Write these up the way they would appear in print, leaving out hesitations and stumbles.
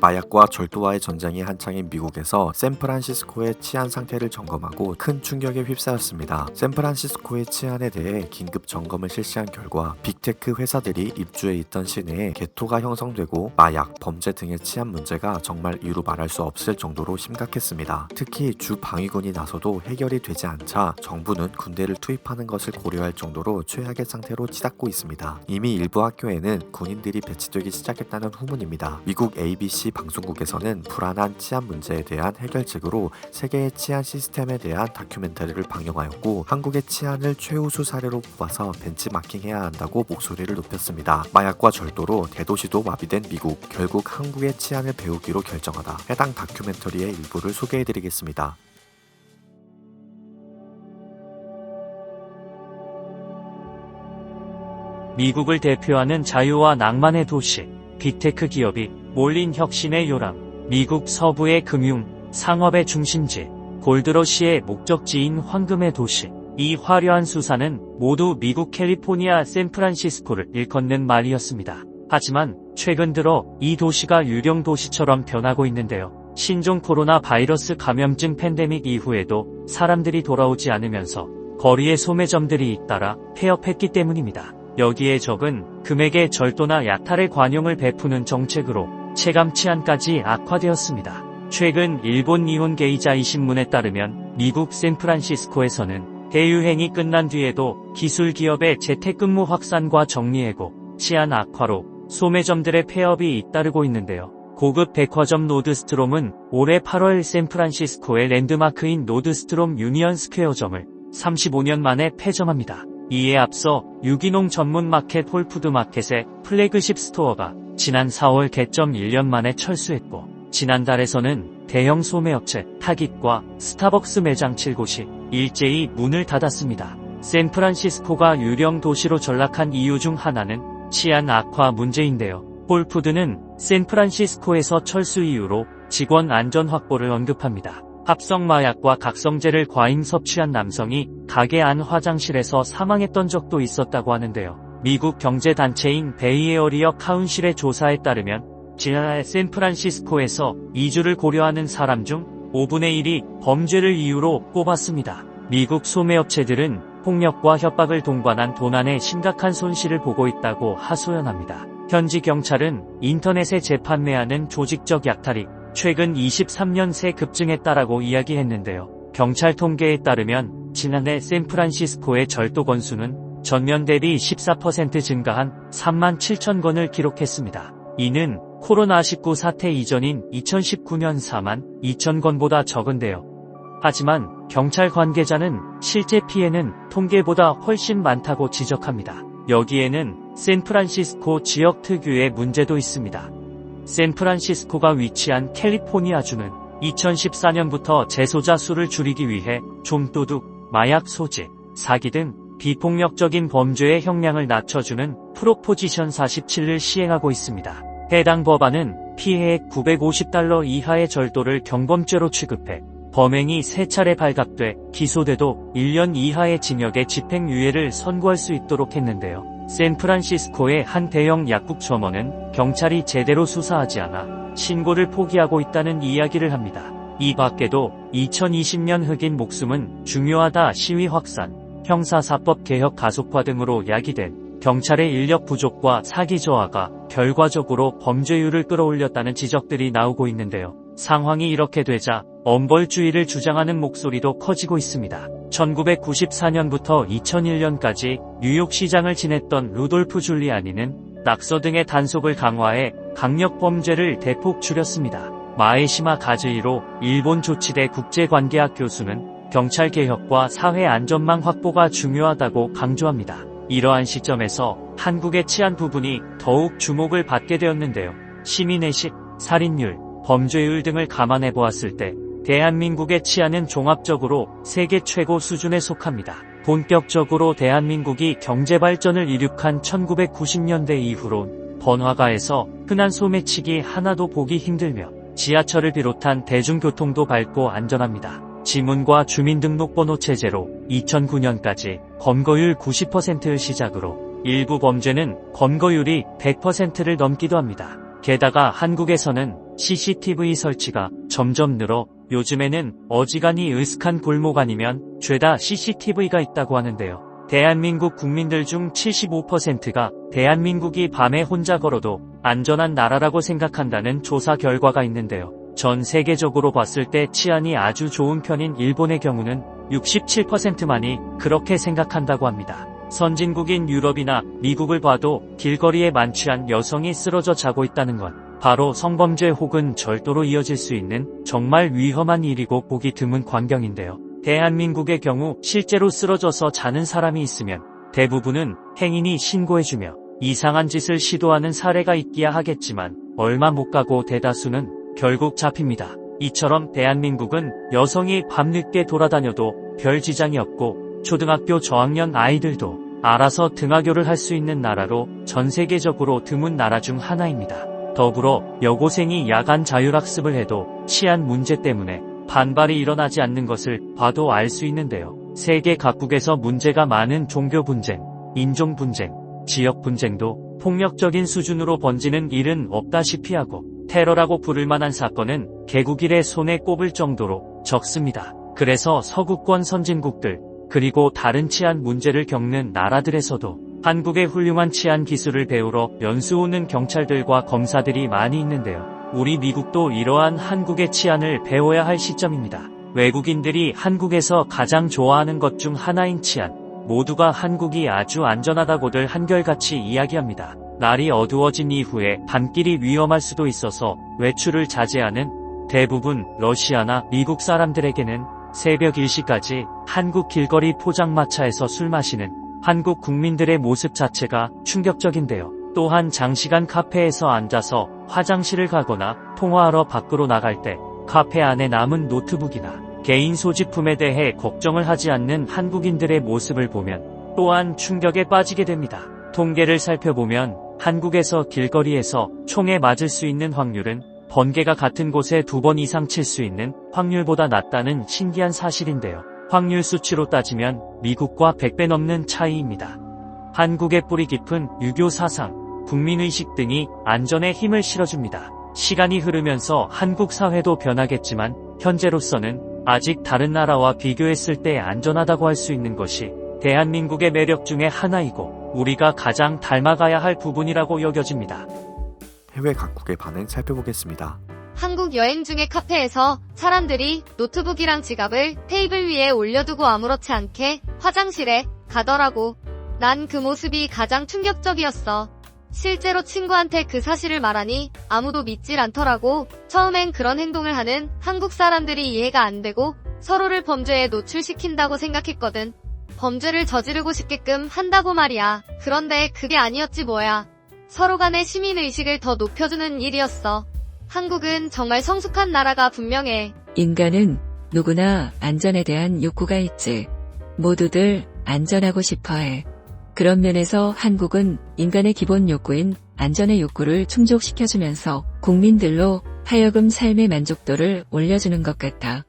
마약과 절도와의 전쟁이 한창인 미국에서 샌프란시스코의 치안 상태를 점검하고 큰 충격에 휩싸였습니다. 샌프란시스코의 치안에 대해 긴급 점검을 실시한 결과 빅테크 회사들이 입주해 있던 시내에 개토가 형성되고 마약, 범죄 등의 치안 문제가 정말 이루 말할 수 없을 정도로 심각했습니다. 특히 주 방위군이 나서도 해결이 되지 않자 정부는 군대를 투입하는 것을 고려할 정도로 최악의 상태로 치닫고 있습니다. 이미 일부 학교에는 군인들이 배치되기 시작했다는 후문입니다. 미국 ABC 방송국에서는 불안한 치안 문제에 대한 해결책으로 세계의 치안 시스템에 대한 다큐멘터리를 방영하였고 한국의 치안을 최우수 사례로 뽑아서 벤치마킹해야 한다고 목소리를 높였습니다. 마약과 절도로 대도시도 마비된 미국, 결국 한국의 치안을 배우기로 결정하다. 해당 다큐멘터리의 일부를 소개해드리겠습니다. 미국을 대표하는 자유와 낭만의 도시, 빅테크 기업이 몰린 혁신의 요람, 미국 서부의 금융, 상업의 중심지, 골드러시의 목적지인 황금의 도시. 이 화려한 수사는 모두 미국 캘리포니아 샌프란시스코를 일컫는 말이었습니다. 하지만 최근 들어 이 도시가 유령 도시처럼 변하고 있는데요. 신종 코로나 바이러스 감염증 팬데믹 이후에도 사람들이 돌아오지 않으면서 거리에 소매점들이 잇따라 폐업했기 때문입니다. 여기에 적은 금액의 절도나 약탈의 관용을 베푸는 정책으로 체감 치안까지 악화되었습니다. 최근 일본 니혼 게이자이 신문에 따르면 미국 샌프란시스코에서는 대유행이 끝난 뒤에도 기술 기업의 재택근무 확산과 정리해고, 치안 악화로 소매점들의 폐업이 잇따르고 있는데요. 고급 백화점 노드스트롬은 올해 8월 샌프란시스코의 랜드마크인 노드스트롬 유니언 스퀘어점을 35년 만에 폐점합니다. 이에 앞서 유기농 전문 마켓 홀푸드마켓의 플래그십 스토어가 지난 4월 개점 1년 만에 철수했고, 지난달에서는 대형 소매업체 타깃과 스타벅스 매장 7곳이 일제히 문을 닫았습니다. 샌프란시스코가 유령 도시로 전락한 이유 중 하나는 치안 악화 문제인데요. 홀푸드는 샌프란시스코에서 철수 이후로 직원 안전 확보를 언급합니다. 합성 마약과 각성제를 과잉 섭취한 남성이 가게 안 화장실에서 사망했던 적도 있었다고 하는데요. 미국 경제단체인 베이에어리어 카운실의 조사에 따르면 지난해 샌프란시스코에서 이주를 고려하는 사람 중 5분의 1이 범죄를 이유로 꼽았습니다. 미국 소매업체들은 폭력과 협박을 동반한 도난에 심각한 손실을 보고 있다고 하소연합니다. 현지 경찰은 인터넷에 재판매하는 조직적 약탈이 최근 23년 새 급증했다라고 이야기했는데요. 경찰 통계에 따르면 지난해 샌프란시스코의 절도 건수는 전년 대비 14% 증가한 3만 7천 건을 기록했습니다. 이는 코로나19 사태 이전인 2019년 4만 2천 건보다 적은데요. 하지만 경찰 관계자는 실제 피해는 통계보다 훨씬 많다고 지적합니다. 여기에는 샌프란시스코 지역 특유의 문제도 있습니다. 샌프란시스코가 위치한 캘리포니아주는 2014년부터 재소자 수를 줄이기 위해 좀도둑, 마약 소지, 사기 등 비폭력적인 범죄의 형량을 낮춰주는 프로포지션 47을 시행하고 있습니다. 해당 법안은 피해액 $950 이하의 절도를 경범죄로 취급해 범행이 3차례 발각돼 기소돼도 1년 이하의 징역의 집행유예를 선고할 수 있도록 했는데요. 샌프란시스코의 한 대형 약국 점원은 경찰이 제대로 수사하지 않아 신고를 포기하고 있다는 이야기를 합니다. 이 밖에도 2020년 흑인 목숨은 중요하다 시위 확산, 형사사법 개혁 가속화 등으로 야기된 경찰의 인력 부족과 사기 저하가 결과적으로 범죄율을 끌어올렸다는 지적들이 나오고 있는데요. 상황이 이렇게 되자 엄벌주의를 주장하는 목소리도 커지고 있습니다. 1994년부터 2001년까지 뉴욕시장을 지냈던 루돌프 줄리아니는 낙서 등의 단속을 강화해 강력 범죄를 대폭 줄였습니다. 마에시마 가즈이로 일본 조치대 국제관계학 교수는 경찰 개혁과 사회 안전망 확보가 중요하다고 강조합니다. 이러한 시점에서 한국의 치안 부분이 더욱 주목을 받게 되었는데요. 시민의식, 살인율, 범죄율 등을 감안해 보았을 때 대한민국의 치안은 종합적으로 세계 최고 수준에 속합니다. 본격적으로 대한민국이 경제발전을 이룩한 1990년대 이후론 번화가에서 흔한 소매치기 하나도 보기 힘들며 지하철을 비롯한 대중교통도 밝고 안전합니다. 지문과 주민등록번호 체제로 2009년까지 검거율 90%를 시작으로 일부 범죄는 검거율이 100%를 넘기도 합니다. 게다가 한국에서는 CCTV 설치가 점점 늘어 요즘에는 어지간히 으슥한 골목 아니면 죄다 CCTV가 있다고 하는데요. 대한민국 국민들 중 75%가 대한민국이 밤에 혼자 걸어도 안전한 나라라고 생각한다는 조사 결과가 있는데요. 전 세계적으로 봤을 때 치안이 아주 좋은 편인 일본의 경우는 67%만이 그렇게 생각한다고 합니다. 선진국인 유럽이나 미국을 봐도 길거리에 만취한 여성이 쓰러져 자고 있다는 건 바로 성범죄 혹은 절도로 이어질 수 있는 정말 위험한 일이고 보기 드문 광경인데요. 대한민국의 경우 실제로 쓰러져서 자는 사람이 있으면 대부분은 행인이 신고해주며 이상한 짓을 시도하는 사례가 있기야 하겠지만 얼마 못 가고 대다수는 결국 잡힙니다. 이처럼 대한민국은 여성이 밤늦게 돌아다녀도 별 지장이 없고 초등학교 저학년 아이들도 알아서 등하교를 할 수 있는 나라로 전 세계적으로 드문 나라 중 하나입니다. 더불어 여고생이 야간 자율학습을 해도 치안 문제 때문에 반발이 일어나지 않는 것을 봐도 알 수 있는데요. 세계 각국에서 문제가 많은 종교 분쟁, 인종 분쟁, 지역 분쟁도 폭력적인 수준으로 번지는 일은 없다시피 하고 테러라고 부를 만한 사건은 개국일에 손에 꼽을 정도로 적습니다. 그래서 서구권 선진국들 그리고 다른 치안 문제를 겪는 나라들에서도 한국의 훌륭한 치안 기술을 배우러 연수 오는 경찰들과 검사들이 많이 있는데요. 우리 미국도 이러한 한국의 치안을 배워야 할 시점입니다. 외국인들이 한국에서 가장 좋아하는 것 중 하나인 치안. 모두가 한국이 아주 안전하다고들 한결같이 이야기합니다. 날이 어두워진 이후에 밤길이 위험할 수도 있어서 외출을 자제하는 대부분 러시아나 미국 사람들에게는 새벽 1시까지 한국 길거리 포장마차에서 술 마시는 한국 국민들의 모습 자체가 충격적인데요. 또한 장시간 카페에서 앉아서 화장실을 가거나 통화하러 밖으로 나갈 때 카페 안에 남은 노트북이나 개인 소지품에 대해 걱정을 하지 않는 한국인들의 모습을 보면 또한 충격에 빠지게 됩니다. 통계를 살펴보면 한국에서 길거리에서 총에 맞을 수 있는 확률은 번개가 같은 곳에 2번 이상 칠 수 있는 확률보다 낮다는 신기한 사실인데요. 확률 수치로 따지면 미국과 100배 넘는 차이입니다. 한국의 뿌리 깊은 유교 사상, 국민의식 등이 안전에 힘을 실어줍니다. 시간이 흐르면서 한국 사회도 변하겠지만 현재로서는 아직 다른 나라와 비교했을 때 안전하다고 할 수 있는 것이 대한민국의 매력 중에 하나이고 우리가 가장 닮아가야 할 부분이라고 여겨집니다. 해외 각국의 반응 살펴보겠습니다. 한국 여행 중에 카페에서 사람들이 노트북이랑 지갑을 테이블 위에 올려두고 아무렇지 않게 화장실에 가더라고. 난 그 모습이 가장 충격적이었어. 실제로 친구한테 그 사실을 말하니 아무도 믿질 않더라고. 처음엔 그런 행동을 하는 한국 사람들이 이해가 안 되고 서로를 범죄에 노출시킨다고 생각했거든. 범죄를 저지르고 싶게끔 한다고 말이야. 그런데 그게 아니었지 뭐야. 서로 간의 시민의식을 더 높여주는 일이었어. 한국은 정말 성숙한 나라가 분명해. 인간은 누구나 안전에 대한 욕구가 있지. 모두들 안전하고 싶어해. 그런 면에서 한국은 인간의 기본 욕구인 안전의 욕구를 충족시켜주면서 국민들로 하여금 삶의 만족도를 올려주는 것 같아.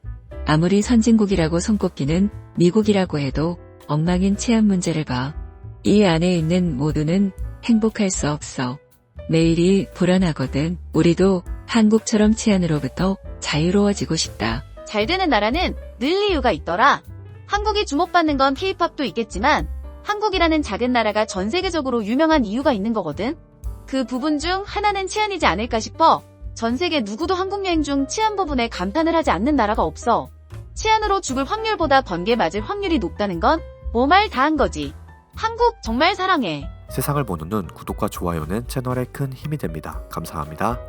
아무리 선진국이라고 손꼽히는 미국이라고 해도 엉망인 치안 문제를 봐. 이 안에 있는 모두는 행복할 수 없어. 매일이 불안하거든. 우리도 한국처럼 치안으로부터 자유로워지고 싶다. 잘 되는 나라는 늘 이유가 있더라. 한국이 주목받는 건 K-팝도 있겠지만 한국이라는 작은 나라가 전 세계적으로 유명한 이유가 있는 거거든. 그 부분 중 하나는 치안이지 않을까 싶어. 전 세계 누구도 한국 여행 중 치안 부분에 감탄을 하지 않는 나라가 없어. 치안으로 죽을 확률보다 번개 맞을 확률이 높다는 건 뭐 말 다 한 거지. 한국 정말 사랑해. 세상을 보는 눈 구독과 좋아요는 채널에 큰 힘이 됩니다. 감사합니다.